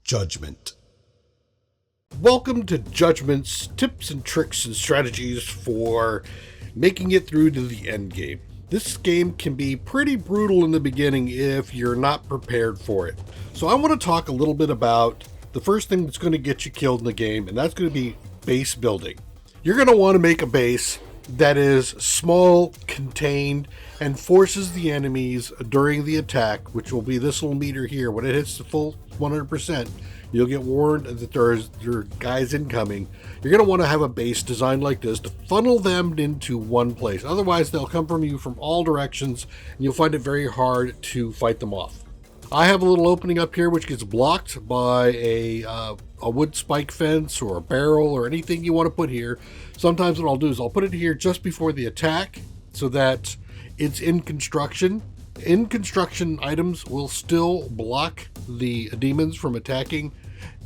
Judgment. Welcome to Judgment's tips and tricks and strategies for making it through to the end game. This game can be pretty brutal in the beginning if you're not prepared for it. So I want to talk a little bit about the first thing that's going to get you killed in the game, and that's going to be base building. You're going to want to make a base that is small, contained, and forces the enemies during the attack, which will be this little meter here. When it hits the full 100%, you'll get warned that there are guys incoming. You're going to want to have a base designed like this to funnel them into one place. Otherwise, they'll come from you from all directions, and you'll find it very hard to fight them off. I have a little opening up here which gets blocked by a wood spike fence or a barrel or anything you want to put here. Sometimes what I'll do is I'll put it here just before the attack so that it's in construction. In construction items will still block the demons from attacking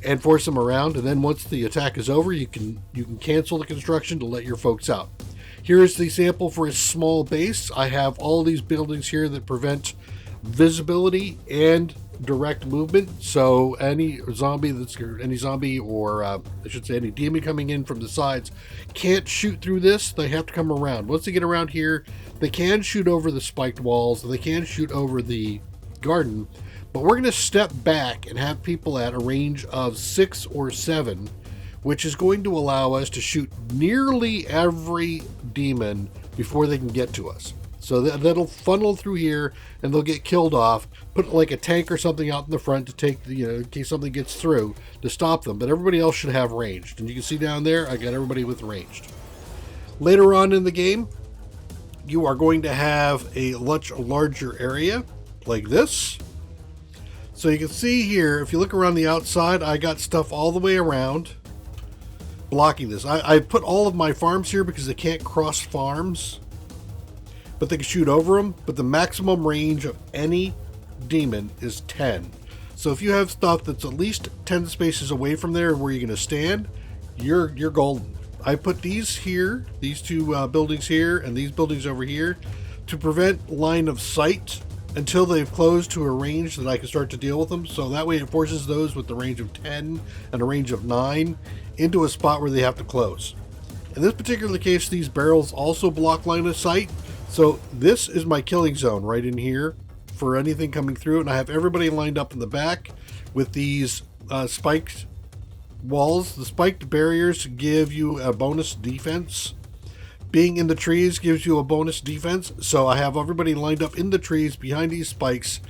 and force them around, and then once the attack is over, you can cancel the construction to let your folks out. Here is the sample for a small base. I have all these buildings here that prevent visibility and direct movement, so any zombie or I should say any demon coming in from the sides can't shoot through this. They have to come around. Once they get around here, they can shoot over the spiked walls, they can shoot over the garden, but we're going to step back and have people at a range of 6 or 7, which is going to allow us to shoot nearly every demon before they can get to us. So that'll funnel through here and they'll get killed off. Put like a tank or something out in the front to take in case something gets through to stop them. But everybody else should have ranged. And you can see down there, I got everybody with ranged. Later on in the game, you are going to have a much larger area like this. So you can see here, if you look around the outside, I got stuff all the way around blocking this. I put all of my farms here because they can't cross farms, but they can shoot over them. But the maximum range of any demon is 10. So if you have stuff that's at least 10 spaces away from there where you're going to stand, you're golden. I put these here, these two buildings here and these buildings over here to prevent line of sight until they've closed to a range that I can start to deal with them. So that way it forces those with the range of 10 and a range of 9 into a spot where they have to close. In this particular case, these barrels also block line of sight. So this is my killing zone right in here for anything coming through, and I have everybody lined up in the back with these spiked walls. The spiked barriers give you a bonus defense. Being in the trees gives you a bonus defense, so I have everybody lined up in the trees behind these spikes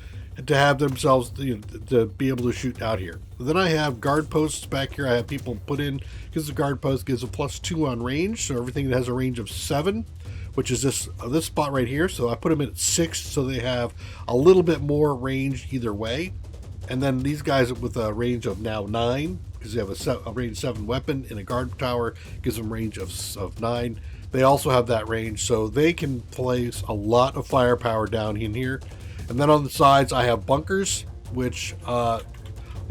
to have themselves to be able to shoot out here. Then I have guard posts back here. I have people put in, because the guard post gives a +2 on range, so everything that has a range of 7, which is this spot right here. So I put them at 6 so they have a little bit more range either way. And then these guys with a range of now 9, because they have a range 7 weapon in a guard tower, gives them range of 9. They also have that range, so they can place a lot of firepower down in here. And then on the sides I have bunkers, which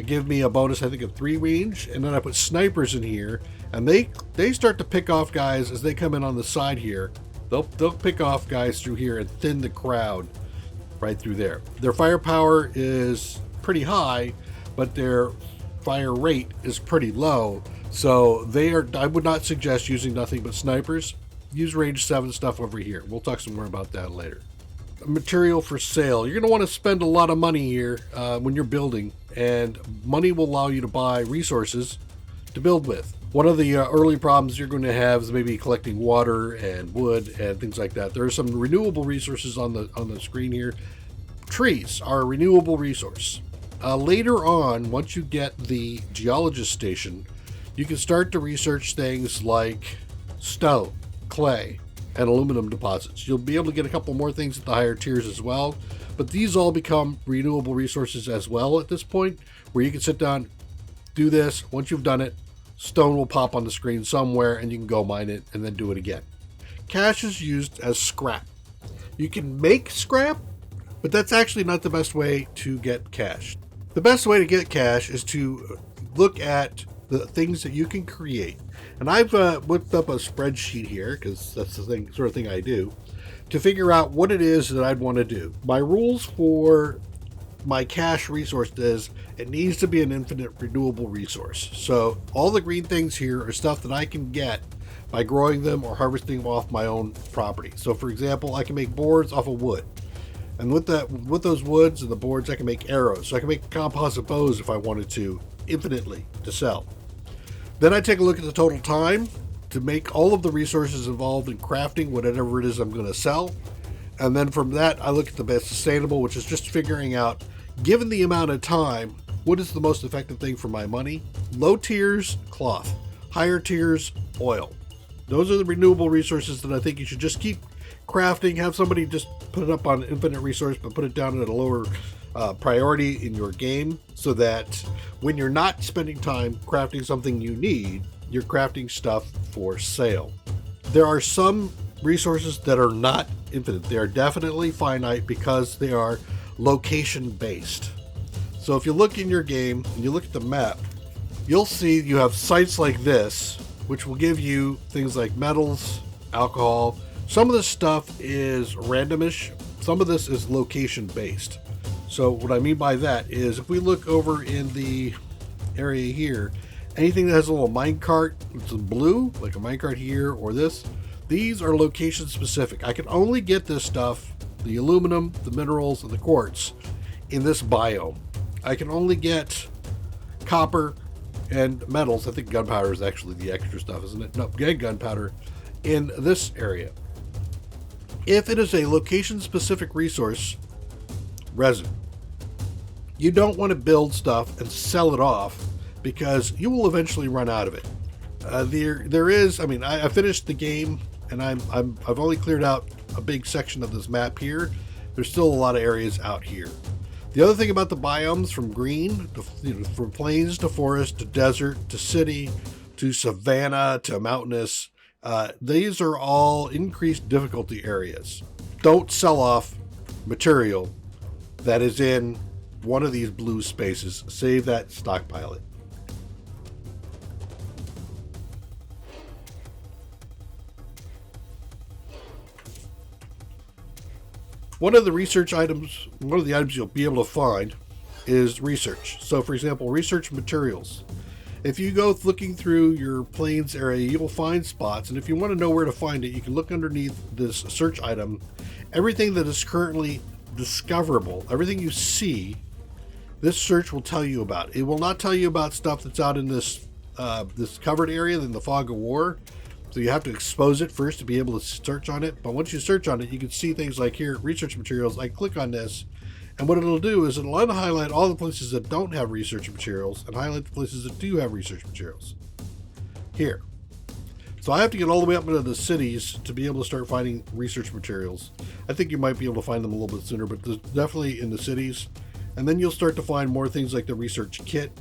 give me a bonus, I think, of 3 range. And then I put snipers in here, and they start to pick off guys as they come in on the side here. They'll pick off guys through here and thin the crowd right through there. Their firepower is pretty high, but their fire rate is pretty low. So I would not suggest using nothing but snipers. Use range 7 stuff over here. We'll talk some more about that later. Material for sale. You're going to want to spend a lot of money here when you're building, and money will allow you to buy resources to build with. One of the early problems you're going to have is maybe collecting water and wood and things like that. There are some renewable resources on the screen here. Trees are a renewable resource. Later on, once you get the geologist station, you can start to research things like stone, clay, and aluminum deposits. You'll be able to get a couple more things at the higher tiers as well, but these all become renewable resources as well at this point, where you can sit down, do this. Once you've done it, stone will pop on the screen somewhere and you can go mine it and then do it again. Cash is used as scrap. You can make scrap, but that's actually not the best way to get cash. The best way to get cash is to look at the things that you can create. And I've whipped up a spreadsheet here, because that's the sort of thing I do, to figure out what it is that I'd want to do. My rules for my cash resource is, it needs to be an infinite renewable resource. So all the green things here are stuff that I can get by growing them or harvesting them off my own property. So for example, I can make boards off of wood. And with those woods and the boards, I can make arrows. So I can make composite bows if I wanted to, infinitely, to sell. Then I take a look at the total time to make all of the resources involved in crafting whatever it is I'm going to sell. And then from that, I look at the best sustainable, which is just figuring out, given the amount of time, what is the most effective thing for my money? Low tiers, cloth. Higher tiers, oil. Those are the renewable resources that I think you should just keep crafting. Have somebody just put it up on infinite resource, but put it down at a lower priority in your game, so that when you're not spending time crafting something you need, you're crafting stuff for sale. There are some resources that are not infinite. They are definitely finite because they are location based. So if you look in your game and you look at the map, you'll see you have sites like this, which will give you things like metals, alcohol. Some of this stuff is randomish. Some of this is location based. So what I mean by that is, if we look over in the area here, anything that has a little minecart, it's in blue, like a minecart here or this, these are location specific. I can only get this stuff, the aluminum, the minerals, and the quartz, in this biome. I can only get copper and metals. I think gunpowder is actually the extra stuff, isn't it? No, get gunpowder in this area. If it is a location specific resource, resin, you don't want to build stuff and sell it off, because you will eventually run out of it. There is, I mean, I finished the game and I've only cleared out a big section of this map here. There's still a lot of areas out here. The other thing about the biomes, from green to, from plains to forest to desert to city to savanna to mountainous, these are all increased difficulty areas. Don't sell off material that is in one of these blue spaces. Save that, stockpile it. One of the items you'll be able to find is research. So for example, research materials. If you go looking through your plains area, you will find spots, and if you want to know where to find it, you can look underneath this search item. Everything that is currently discoverable, everything you see, this search will tell you about. It will not tell you about stuff that's out in this covered area in the fog of war. So you have to expose it first to be able to search on it. But once you search on it, you can see things like here, research materials. I click on this, and what it'll do is it'll unhighlight all the places that don't have research materials and highlight the places that do have research materials. Here. So I have to get all the way up into the cities to be able to start finding research materials. I think you might be able to find them a little bit sooner, but definitely in the cities. And then you'll start to find more things like the research kit.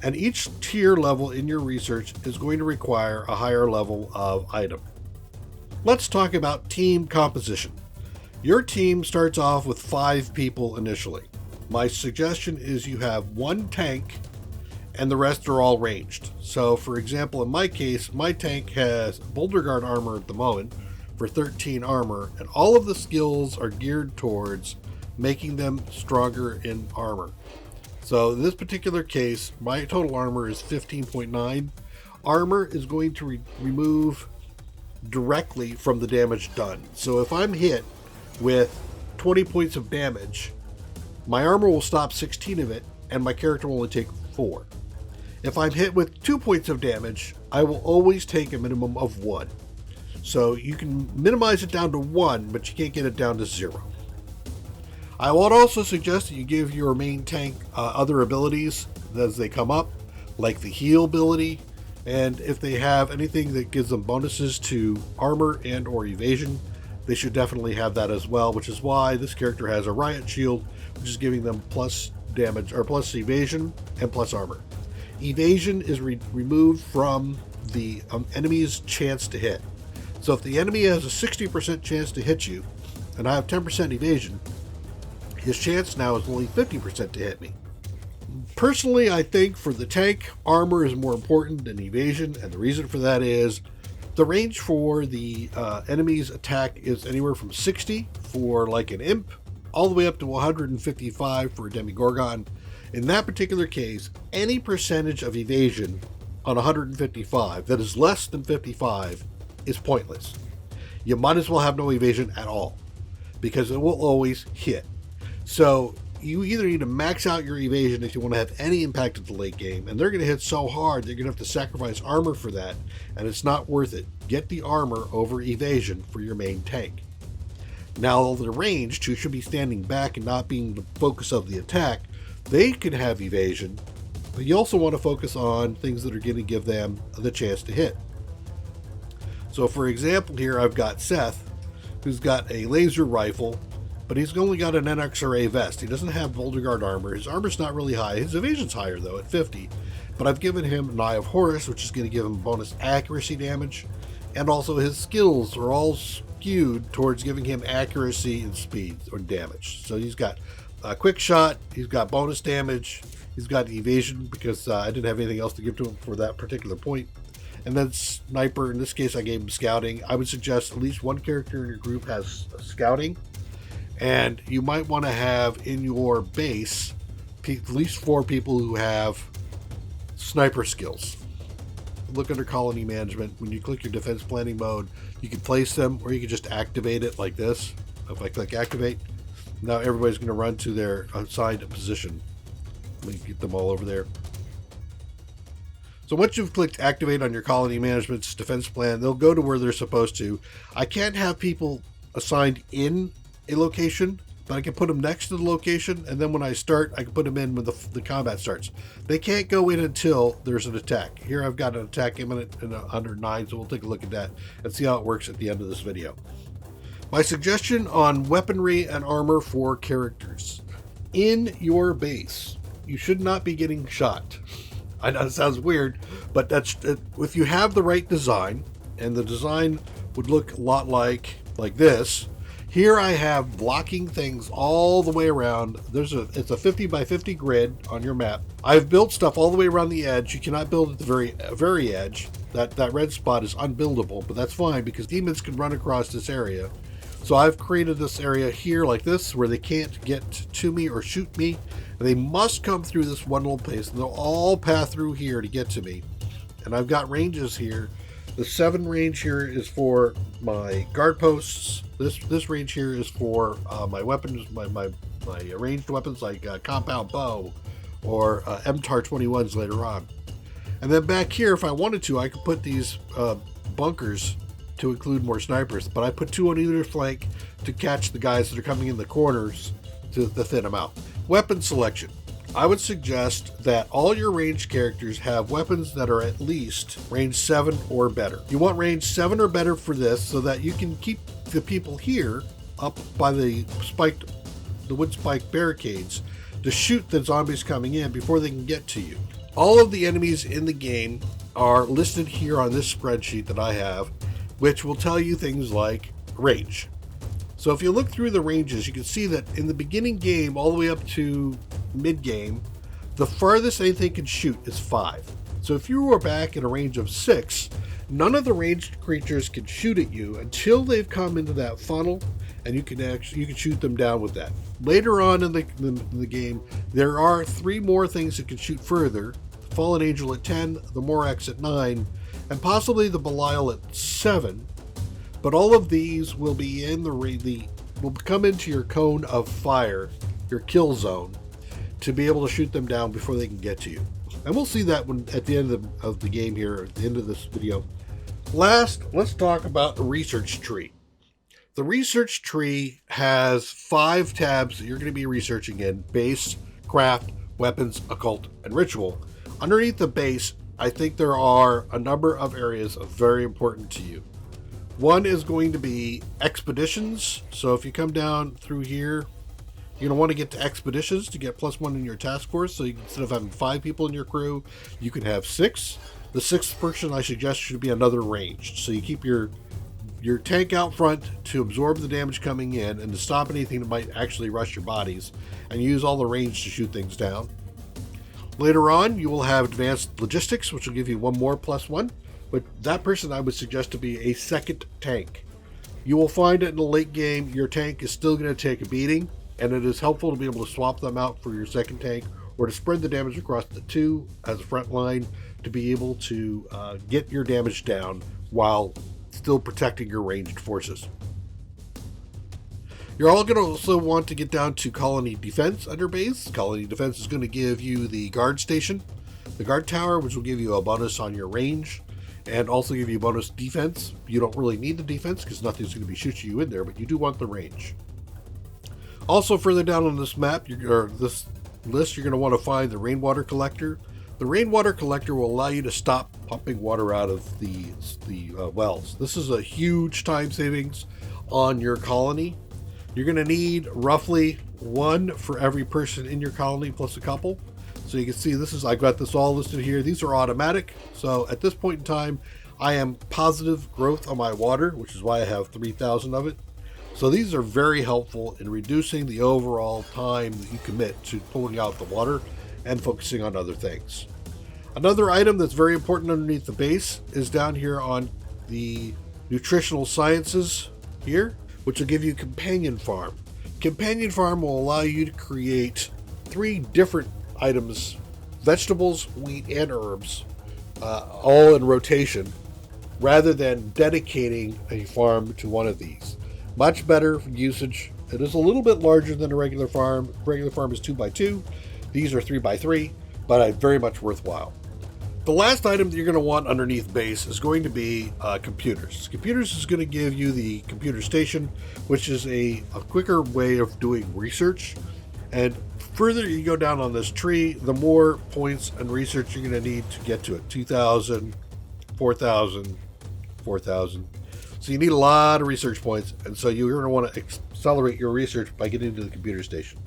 And each tier level in your research is going to require a higher level of item. Let's talk about team composition. Your team starts off with 5 people initially. My suggestion is you have 1 tank and the rest are all ranged. So for example, in my case, my tank has Boulder Guard armor at the moment for 13 armor, and all of the skills are geared towards making them stronger in armor. So in this particular case, my total armor is 15.9. Armor is going to remove directly from the damage done. So if I'm hit with 20 points of damage, my armor will stop 16 of it, and my character will only take 4. If I'm hit with 2 points of damage, I will always take a minimum of 1. So you can minimize it down to 1, but you can't get it down to 0. I would also suggest that you give your main tank other abilities as they come up, like the heal ability, and if they have anything that gives them bonuses to armor and or evasion, they should definitely have that as well, which is why this character has a riot shield, which is giving them plus damage or plus evasion and plus armor. Evasion is removed from the enemy's chance to hit. So if the enemy has a 60% chance to hit you, and I have 10% evasion, his chance now is only 50% to hit me. Personally, I think for the tank, armor is more important than evasion, and the reason for that is the range for the enemy's attack is anywhere from 60 for like an imp all the way up to 155 for a Demigorgon. In that particular case, any percentage of evasion on 155 that is less than 55 is pointless. You might as well have no evasion at all, because it will always hit. So you either need to max out your evasion if you want to have any impact at the late game, and they're going to hit so hard they're going to have to sacrifice armor for that, and it's not worth it. Get the armor over evasion for your main tank. Now, the ranged, who should be standing back and not being the focus of the attack, they can have evasion, but you also want to focus on things that are going to give them the chance to hit. So for example, here I've got Seth, who's got a laser rifle, but he's only got an NXRA vest. He doesn't have Boulder Guard armor. His armor's not really high. His evasion's higher, though, at 50. But I've given him an Eye of Horus, which is going to give him bonus accuracy damage. And also his skills are all skewed towards giving him accuracy and speed or damage. So he's got a quick shot. He's got bonus damage. He's got evasion because I didn't have anything else to give to him for that particular point. And then sniper. In this case, I gave him scouting. I would suggest at least one character in your group has scouting. And you might want to have in your base at least 4 people who have sniper skills. Look under colony management. When you click your defense planning mode, you can place them, or you can just activate it like this. If I click activate, now everybody's going to run to their assigned position. Let me get them all over there. So once you've clicked activate on your colony management's defense plan, they'll go to where they're supposed to. I can't have people assigned in a location, but I can put them next to the location, and then when I start, I can put them in when the combat starts. They can't go in until there's an attack. Here I've got an attack imminent in under 9, so we'll take a look at that and see how it works at the end of this video. My suggestion on weaponry and armor for characters. In your base, you should not be getting shot. I know it sounds weird, but that's if you have the right design, and the design would look a lot like this. Here I have blocking things all the way around. It's a 50 by 50 grid on your map. I've built stuff all the way around the edge. You cannot build at the very edge. That red spot is unbuildable, but that's fine because demons can run across this area. So I've created this area here like this where they can't get to me or shoot me. They must come through this one little place, and they'll all pass through here to get to me. And I've got ranges here. The 7 range here is for my guard posts. This range here is for my weapons, my ranged weapons like compound bow or MTAR-21s later on. And then back here, if I wanted to, I could put these bunkers to include more snipers. But I put 2 on either flank to catch the guys that are coming in the corners to thin them out. Weapon selection. I would suggest that all your ranged characters have weapons that are at least range 7 or better. You want range 7 or better for this so that you can keep the people here up by the wood spike barricades to shoot the zombies coming in before they can get to you. All of the enemies in the game are listed here on this spreadsheet that I have, which will tell you things like range. So if you look through the ranges, you can see that in the beginning game all the way up to mid-game, the farthest anything can shoot is 5. So if you are back in a range of 6, none of the ranged creatures can shoot at you until they've come into that funnel, and you can shoot them down with that. Later on in the game, there are 3 more things that can shoot further: the Fallen Angel at 10, the Morax at 9, and possibly the Belial at 7. But all of these will be in will come into your cone of fire, your kill zone, to be able to shoot them down before they can get to you. And we'll see that at the end of the game here, at the end of this video. Last, let's talk about the research tree. The research tree has 5 tabs that you're going to be researching in: base, craft, weapons, occult, and ritual. Underneath the base, I think there are a number of areas very important to you. One is going to be expeditions. So if you come down through here, you're going to want to get to expeditions to get +1 in your task force. So instead of having 5 people in your crew, you can have 6. The 6th person I suggest should be another ranged. So you keep your tank out front to absorb the damage coming in and to stop anything that might actually rush your bodies, and use all the range to shoot things down. Later on, you will have advanced logistics, which will give you 1 more +1. But that person I would suggest to be a 2nd tank. You will find that in the late game, your tank is still going to take a beating. and it is helpful to be able to swap them out for your second tank or to spread the damage across the two as a front line to be able to get your damage down while still protecting your ranged forces. You're all going to also want to get down to colony defense under base. Colony defense is going to give you the guard station, the guard tower, which will give you a bonus on your range and also give you bonus defense. You don't really need the defense because nothing's going to be shooting you in there, but you do want the range. Also, further down on this map, this list, you're going to want to find the rainwater collector. The rainwater collector will allow you to stop pumping water out of the wells. This is a huge time savings on your colony. You're going to need roughly one for every person in your colony plus a couple. So you can see I've got this all listed here. These are automatic. So at this point in time, I am positive growth on my water, which is why I have 3,000 of it. So these are very helpful in reducing the overall time that you commit to pulling out the water and focusing on other things. Another item that's very important underneath the base is down here on the nutritional sciences here, which will give you companion farm. Companion farm will allow you to create 3 different items: vegetables, wheat, and herbs, all in rotation, rather than dedicating a farm to one of these. Much better usage. It is a little bit larger than a regular farm. Regular farm is 2x2. These are 3x3, but very much worthwhile. The last item that you're going to want underneath base is going to be computers. Computers is going to give you the computer station, which is a quicker way of doing research. And further you go down on this tree, the more points and research you're going to need to get to it. 2,000, 4,000, 4,000. So you need a lot of research points, and so you're going to want to accelerate your research by getting into the computer station.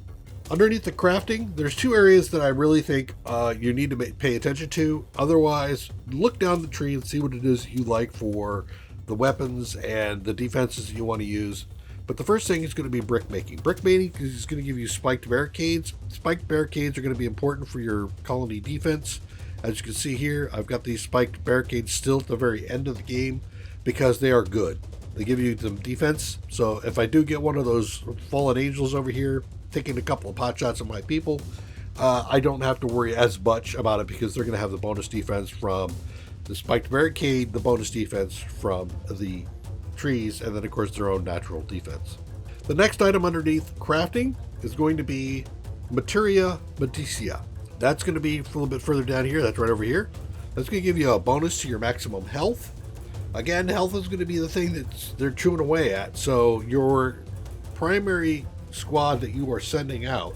Underneath the crafting, there's 2 areas that I really think you need to pay attention to. Otherwise, look down the tree and see what it is that you like for the weapons and the defenses that you want to use. But the first thing is going to be brick making. Brick making is going to give you spiked barricades. Spiked barricades are going to be important for your colony defense. As you can see here, I've got these spiked barricades still at the very end of the game because they are good. They give you some defense. So if I do get one of those fallen angels over here taking a couple of pot shots at my people, I don't have to worry as much about it because they're going to have the bonus defense from the spiked barricade, the bonus defense from the trees, and then of course their own natural defense. The next item underneath crafting is going to be Materia Medicia. That's going to be a little bit further down here. That's right over here. That's going to give you a bonus to your maximum health. Again, health is going to be the thing that they're chewing away at. So your primary squad that you are sending out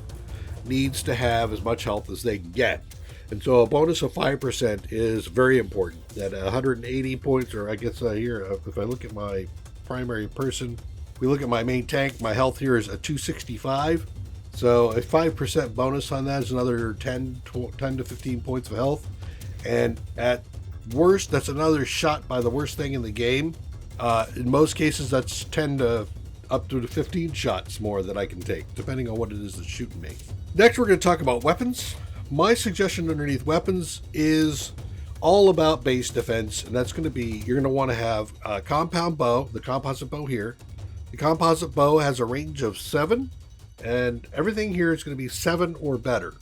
needs to have as much health as they can get. And so a bonus of 5% is very important. At 180 points, or I guess here, if I look at my primary person, we look at my main tank, my health here is a 265. So a 5% bonus on that is another 10 to 15 points of health. And at worst, that's another shot by the worst thing in the game. In most cases, that's 10 to up to 15 shots more that I can take, depending on what it is that's shooting me. Next, we're going to talk about weapons. My suggestion underneath weapons is all about base defense, and that's going to be, you're going to want to have a compound bow, the composite bow here. The composite bow has a range of 7, and everything here is going to be 7 or better.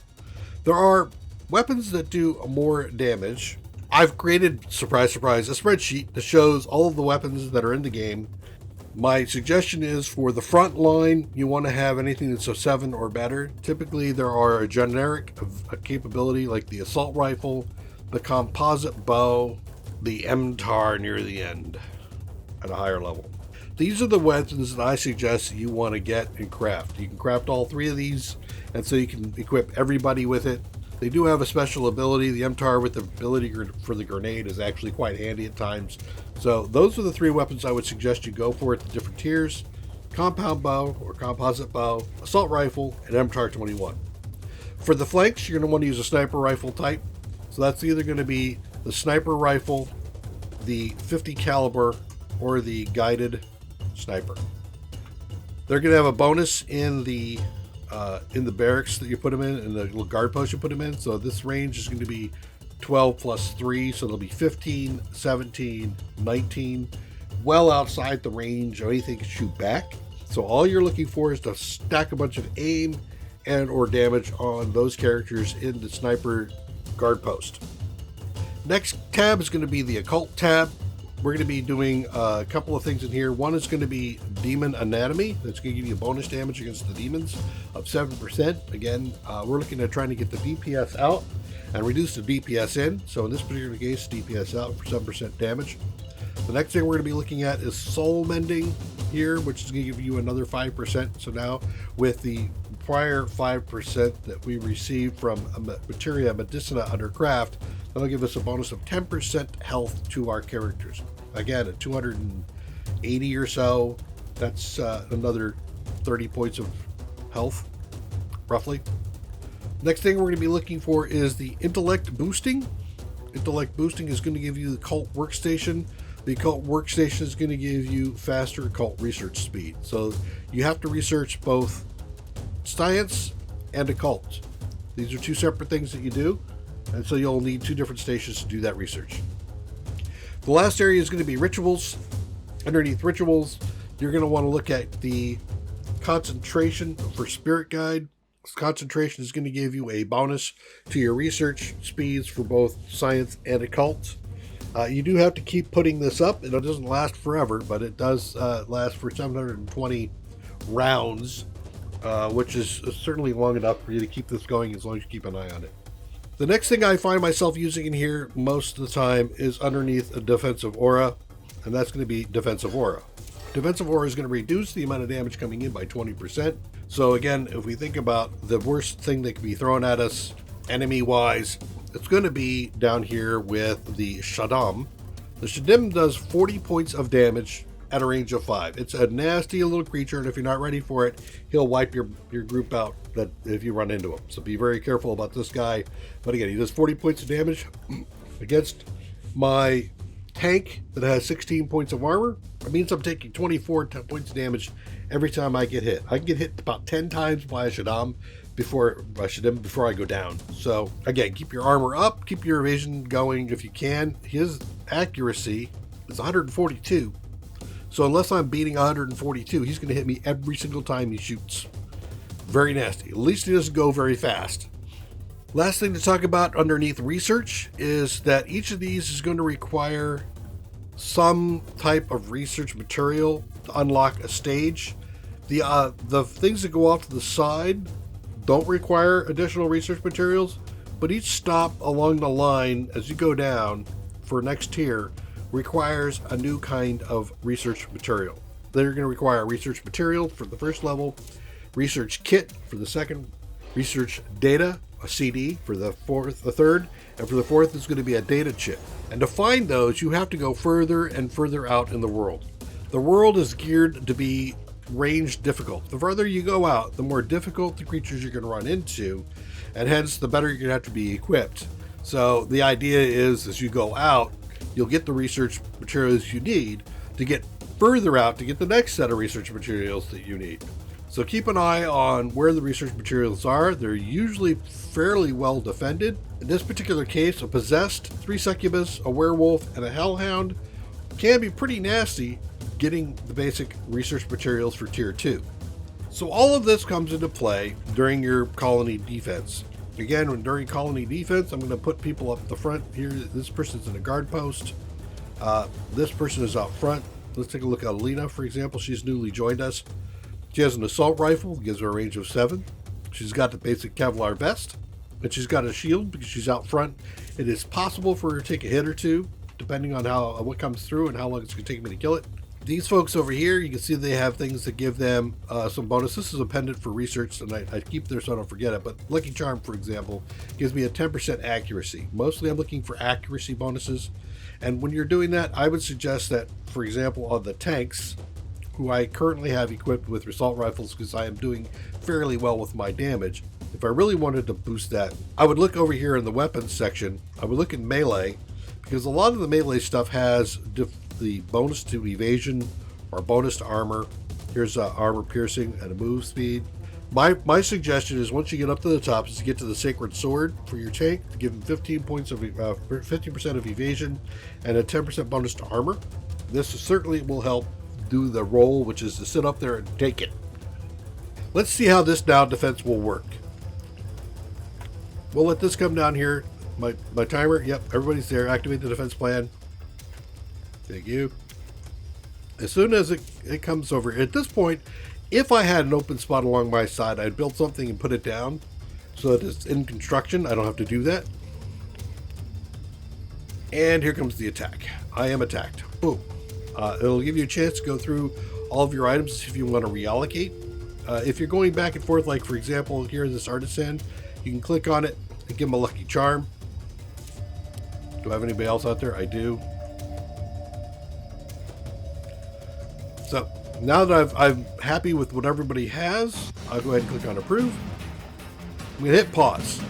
There are weapons that do more damage. I've created, surprise, surprise, a spreadsheet that shows all of the weapons that are in the game. My suggestion is for the front line, you want to have anything that's a 7 or better. Typically, there are a generic capability like the assault rifle, the composite bow, the MTAR near the end at a higher level. These are the weapons that I suggest you want to get and craft. You can craft all 3 of these, and so you can equip everybody with it. They do have a special ability. The MTAR with the ability for the grenade is actually quite handy at times. So those are the 3 weapons I would suggest you go for at the different tiers: compound bow or composite bow, assault rifle, and MTAR 21. For the flanks, you're going to want to use a sniper rifle type. So that's either going to be the sniper rifle, the 50 caliber, or the guided sniper. They're going to have a bonus in the barracks that you put them in the little guard post you put them in. So this range is going to be 12 plus 3, so it'll be 15, 17, 19, well outside the range of anything to shoot back. So all you're looking for is to stack a bunch of aim and or damage on those characters in the sniper guard post. Next tab is going to be the Occult Tab. We're going to be doing a couple of things in here. One is going to be Demon Anatomy. That's going to give you bonus damage against the demons of 7%. Again, we're looking at trying to get the DPS out and reduce the DPS in. So in this particular case, DPS out for 7% damage. The next thing we're going to be looking at is Soul Mending here, which is going to give you another 5%. So now with the prior 5% that we received from Materia Medicina under Craft, that'll give us a bonus of 10% health to our characters. Again, at 280 or so, that's another 30 points of health, roughly. Next thing we're going to be looking for is the Intellect Boosting. Intellect Boosting is going to give you the Occult Workstation. The Occult Workstation is going to give you faster occult research speed. So you have to research both science and occult. These are two separate things that you do, and so you'll need two different stations to do that research. The last area is going to be rituals. Underneath rituals, you're going to want to look at the concentration for Spirit Guide. Concentration is going to give you a bonus to your research speeds for both science and occult. You do have to keep putting this up. It doesn't last forever, but it does last for 720 rounds, which is certainly long enough for you to keep this going as long as you keep an eye on it. The next thing I find myself using in here most of the time is underneath a defensive aura, and that's going to be defensive aura. Defensive aura is going to reduce the amount of damage coming in by 20%. So again, if we think about the worst thing that can be thrown at us enemy-wise, it's going to be down here with the Shaddam. The Shaddam does 40 points of damage at a range of 5. It's a nasty little creature, and if you're not ready for it, he'll wipe your group out that if you run into him. So be very careful about this guy. But again, he does 40 points of damage against my tank that has 16 points of armor. It means I'm taking 24 points of damage every time I get hit. I can get hit about 10 times by a Shaddam before I go down. So again, keep your armor up, keep your evasion going if you can. His accuracy is 142. So unless I'm beating 142, he's going to hit me every single time he shoots. Very nasty. At least he doesn't go very fast. Last thing to talk about underneath research is that each of these is going to require some type of research material to unlock a stage. The things that go off to the side don't require additional research materials, but each stop along the line as you go down for next tier requires a new kind of research material. They're going to require research material for the first level, research kit for the second, research data, a CD for the third, and for the fourth is going to be a data chip. And to find those, you have to go further and further out in the world. The world is geared to be range difficult. The further you go out, the more difficult the creatures you're going to run into, and hence the better you're going to have to be equipped. So the idea is as you go out, you'll get the research materials you need to get further out to get the next set of research materials that you need. So keep an eye on where the research materials are. They're usually fairly well defended. In this particular case, a possessed, 3 succubus, a werewolf, and a hellhound can be pretty nasty getting the basic research materials for tier 2. So all of this comes into play during your colony defense. Again, during colony defense, I'm going to put people up the front here. This person's in a guard post. This person is out front. Let's take a look at Alina, for example. She's newly joined us. She has an assault rifle, gives her a range of 7. She's got the basic Kevlar vest, and she's got a shield because she's out front. It is possible for her to take a hit or two, depending on what comes through and how long it's going to take me to kill it. These folks over here, you can see they have things that give them some bonus. This is a pendant for research, and I keep there so I don't forget it. But Lucky Charm, for example, gives me a 10% accuracy. Mostly I'm looking for accuracy bonuses. And when you're doing that, I would suggest that, for example, on the tanks, who I currently have equipped with assault rifles because I am doing fairly well with my damage. If I really wanted to boost that, I would look over here in the weapons section. I would look at melee, because a lot of the melee stuff has the bonus to evasion or bonus to armor. Here's armor piercing and a move speed. My suggestion is once you get up to the top is to get to the Sacred Sword for your tank to give them 15% of evasion and a 10% bonus to armor. This certainly will help do the role, which is to sit up there and take it. Let's see how this now defense will work. We'll let this come down here. My timer, yep, everybody's there. Activate the defense plan. Thank you. As soon as it comes over, at this point, if I had an open spot along my side, I'd build something and put it down so that it's in construction. I don't have to do that. And here comes the attack. I am attacked. Boom. It'll give you a chance to go through all of your items if you want to reallocate. If you're going back and forth, like for example, here this artisan, you can click on it and give him a lucky charm. Do I have anybody else out there? I do. So now that I'm happy with what everybody has, I'll go ahead and click on approve. I'm going to hit pause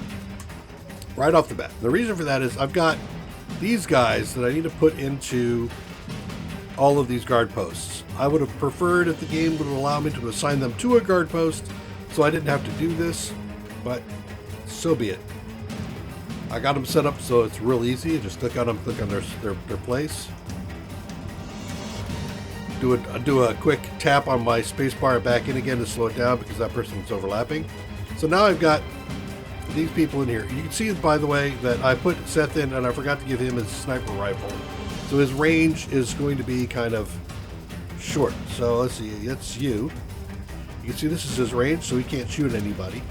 right off the bat. The reason for that is I've got these guys that I need to put into all of these guard posts. I would have preferred if the game would allow me to assign them to a guard post so I didn't have to do this, but so be it. I got them set up so it's real easy. Just click on them, click on their place. Do a quick tap on my space bar back in again to slow it down because that person was overlapping. So now I've got these people in here. You can see, by the way, that I put Seth in and I forgot to give him his sniper rifle. So his range is going to be kind of short. So let's see, that's you. You can see this is his range, so he can't shoot anybody.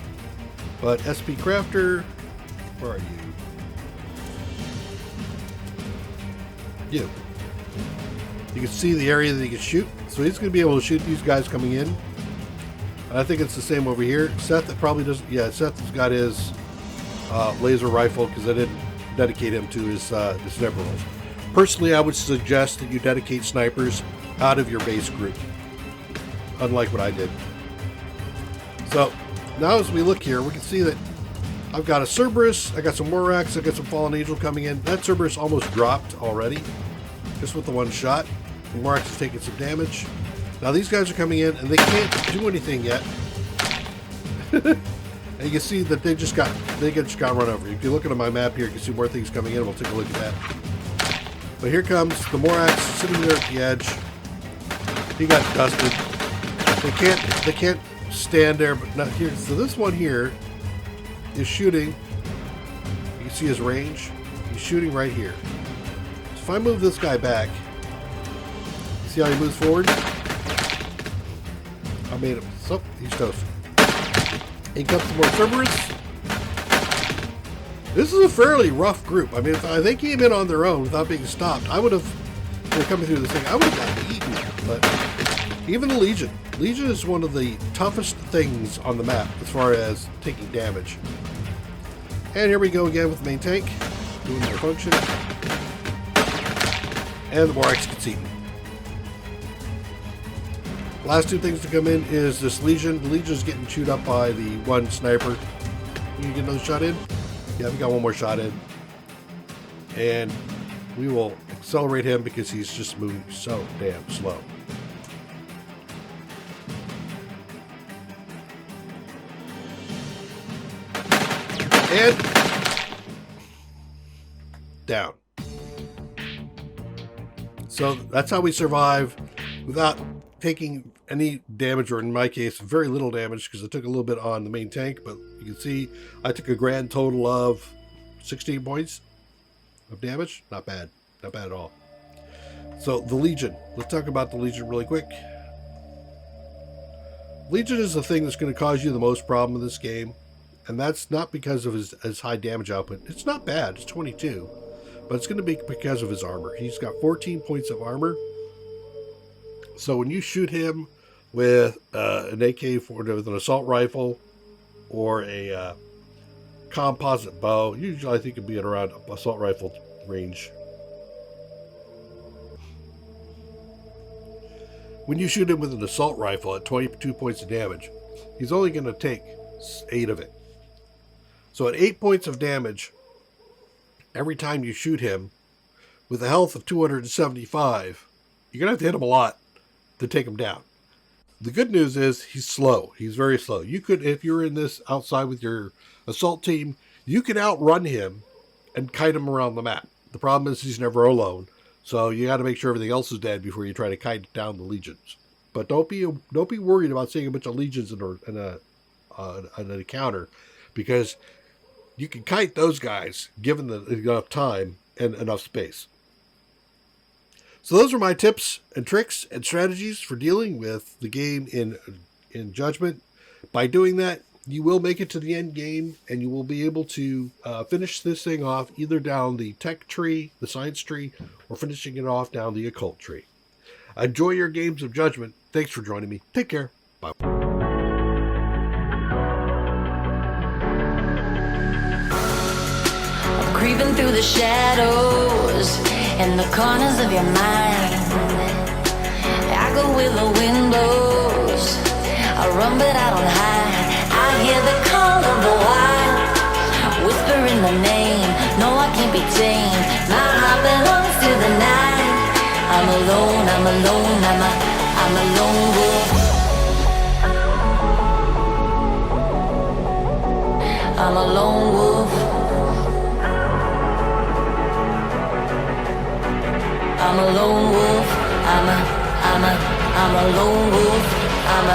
But SP Crafter, where are you? You. You can see the area that he can shoot. So he's going to be able to shoot these guys coming in. And I think it's the same over here. Seth probably doesn't. Yeah, Seth has got his laser rifle because I didn't dedicate him to his sniper rifle. Personally, I would suggest that you dedicate snipers out of your base group, unlike what I did. So now as we look here, we can see that I've got a Cerberus, I got some Morax, I got some Fallen Angel coming in. That Cerberus almost dropped already, just with the one shot. The Morax is taking some damage. Now these guys are coming in and they can't do anything yet. And you can see that they just got run over. If you look at my map here, you can see more things coming in. We'll take a look at that. But here comes the Morax sitting there at the edge. He got dusted. They can't stand there, but not here. So this one here is shooting. You can see his range. He's shooting right here. So if I move this guy back, you see how he moves forward? I made him. So he's toast. In comes some more Cerberus. This is a fairly rough group. I mean, if they came in on their own without being stopped, I would have, coming through this thing, I would have gotten eaten. But even the Legion. Legion is one of the toughest things on the map as far as taking damage. And here we go again with the main tank, doing their function. And the Morax gets eaten. Last two things to come in is this Legion. The Legion is getting chewed up by the one sniper. You can get another shot in? Yeah, we got one more shot in. And we will accelerate him because he's just moving so damn slow. And down. So that's how we survive without taking any damage, or in my case, very little damage, because I took a little bit on the main tank, but you can see I took a grand total of 16 points of damage. Not bad. Not bad at all. So the Legion. Let's talk about the Legion really quick. Legion is the thing that's going to cause you the most problem in this game, and that's not because of his high damage output. It's not bad. It's 22, but it's going to be because of his armor. He's got 14 points of armor. So when you shoot him with an AK-40, with an assault rifle or a composite bow, usually I think it'd be at around assault rifle range. When you shoot him with an assault rifle at 22 points of damage, he's only going to take 8 of it. So at 8 points of damage, every time you shoot him with a health of 275, you're going to have to hit him a lot to take him down. The good news is he's slow. He's very slow. You could, if you're in this outside with your assault team, you can outrun him and kite him around the map. The problem is he's never alone. So you got to make sure everything else is dead before you try to kite down the legions. But don't be worried about seeing a bunch of legions in an encounter, because you can kite those guys given enough time and enough space. So those are my tips and tricks and strategies for dealing with the game in Judgment. By doing that, you will make it to the end game, and you will be able to finish this thing off either down the tech tree, the science tree, or finishing it off down the occult tree. Enjoy your games of Judgment. Thanks for joining me. Take care. Bye. I'm creeping through the shadows in the corners of your mind. I go where the wind blows. I run but I don't hide. I hear the call of the wild, whispering the name. No, I can't be tamed. My heart belongs to the night. I'm alone, I'm alone, I'm a lone wolf. I'm a lone wolf. I'm a lone wolf. I'm a lone wolf. I'm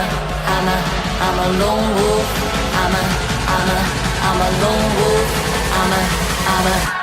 a lone wolf. I'm a lone wolf. I'm a